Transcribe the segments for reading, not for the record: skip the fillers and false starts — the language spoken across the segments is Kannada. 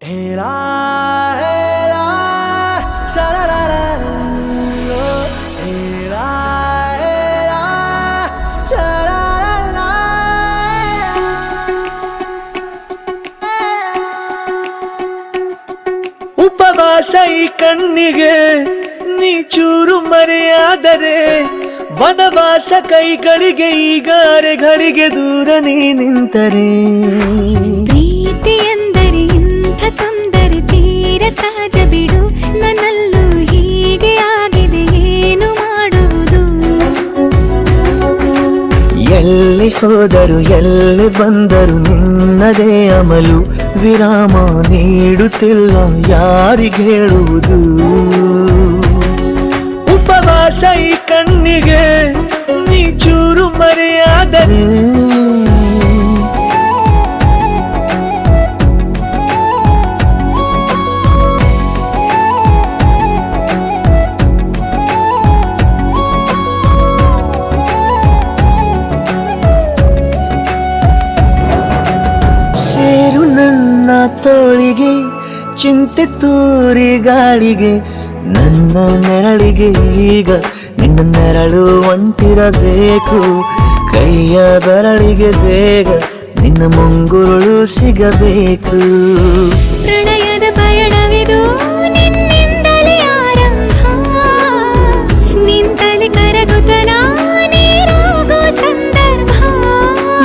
ಹೇಳಾ ಹೇಳಾ ಶರರರರು ಹೇಳಾ ಹೇಳಾ ಶರರರ ಉಪವಾಸ ಈ ಕಣ್ಣಿಗೆ ನೀ ಚೂರು ಮರೆಯಾದರೆ ವನವಾಸ ಕೈಗಳಿಗೆ ಈಗ ಅರೆಗಳಿಗೆ ದೂರ ನೀ ನಿಂತರೆ ಪ್ರೀತಿ ಎಂದರೆ ಇಂಥ ತೊಂದರೆ ತೀರ ಸಹಜ ಬಿಡು ನನ್ನಲ್ಲೂ ಹೀಗೆ ಆಗಿದೆ ಏನು ಮಾಡುವುದು ಎಲ್ಲಿ ಹೋದರು ಎಲ್ಲಿ ಬಂದರು ನಿನ್ನದೇ ಅಮಲು ವಿರಾಮ ನೀಡುತ್ತಿಲ್ಲ ಯಾರಿಗೆ ಹೇಳುವುದು ಉಪವಾಸ ಈ ಕಣ್ಣಿಗೆ ನೀ ಚೂರು ಮರೆಯಾದರೆ ಸೇರು ನನ್ನ ತೋಳಿಗೆ ಚಿಂತೆ ತೂರಿ ಗಾಳಿಗೆ ನನ್ನ ನೆರಳಿಗೆ ಈಗ ನಿನ್ನ ನೆರಳು ಒಂಟಿರಬೇಕು ಕೈಯ ಬೆರಳಿಗೆ ಬೇಗ ನಿನ್ನ ಮುಂಗುರುಳು ಸಿಗಬೇಕು ಪ್ರಣಯದ ಪಯಣವಿದು ನಿನ್ನಿಂದಲೇ ಆರಂಭ ನಿಂತಲಿ ಕರಗುತ್ತ ನೀರಾಗೋ ಸಂದರ್ಭ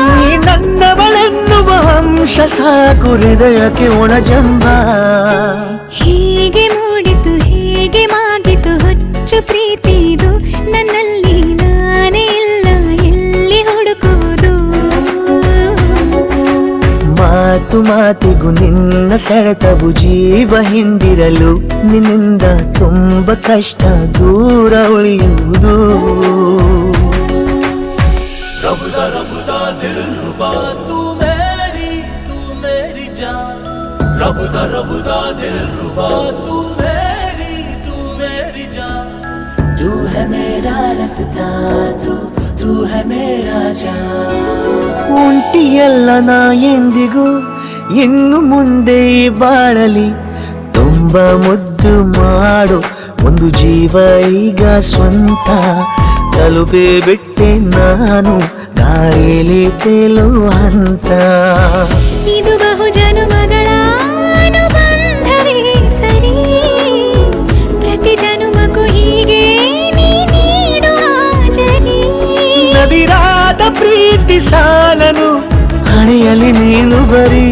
ನೀ ನನ್ನವಳೆನ್ನುವ ಅಂಶ ಸಾಕು ಹೃದಯಕ್ಕೆ ಒಣಜಂಬ ಹೀಗೆ ಮೂಡಿತು ಹೀಗೆ ಮಾಗಿತು ಹುಚ್ಚು ಪ್ರೀತಿ ಇದು ನನ್ನಲ್ಲಿ ನಾನೇ ಇಲ್ಲ ಎಲ್ಲಿ ಹುಡುಕುವುದು ಮಾತು ಮಾತಿಗೂ ನಿನ್ನ ಸೆಳೆತವು ಜೀವ ಹಿಂದಿರಲು ನಿನ್ನಿಂದ ತುಂಬ ಕಷ್ಟ ದೂರ ಉಳಿಯುವುದು रबदा रबदा दिल रुबा तू मेरी जान रबदा दिल रुबा तू मेरी जान तू है मेरा रास्ता तू है मेरा जान ಒಂಟಿಯಲ್ಲ ನಾ ಎಂದಿಗೂ ಇನ್ನು ಮುಂದೆ ಈ ಬಾಳಲಿ ತುಂಬ ಮುದ್ದು ಮಾಡು ಒಂದು ಜೀವ ಈಗ ಸ್ವಂತ ತಲುಪೇ ಬಿಟ್ಟೆ ನಾನು ಗಾಳಿಲಿ ತೇಲುವ ಹಂತ ಇದು ಬಹು ಜನುಮಗಳ ಅನುಬಂಧವೇ ಸರಿ ಪ್ರತಿ ಜನುಮಕ್ಕೂ ಹೀಗೆ ನೀ ನೀಡುವ ಜರಿ ನವಿರಾದ ಪ್ರೀತಿ ಸಾಲನು ಹಣೆಯಲ್ಲಿ ನೀನು ಬರೀ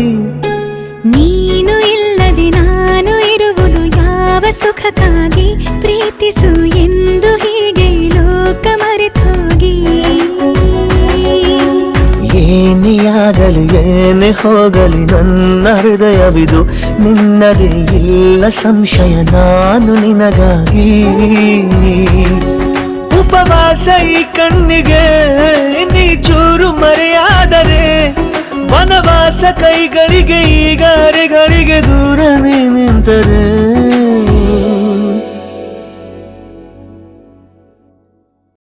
ನೀನು ಇಲ್ಲದೆ ನಾನು ಇರುವುದು ಯಾವ ಸುಖಕ್ಕಾಗಿ ಪ್ರೀತಿಸು ಎಂದು ಹೀಗೆ ಲೋಕ ಮರೆತೋಗಿ ಏನೇ ಆಗಲಿ ಏನೇ ಹೋಗಲಿ ನನ್ನ ಹೃದಯವಿದು ನಿನ್ನದೇ ಇಲ್ಲ ಸಂಶಯ ನಾನು ನಿನಗಾಗಿ ಉಪವಾಸ ಈ ಕಣ್ಣಿಗೆ ನೀ ಚೂರು ಮರೆಯಾದರೆ ವನವಾಸ ಕೈಗಳಿಗೆ ಈಗ ಅರೆಗಳಿಗೆ ದೂರ ನಿಂತರೆ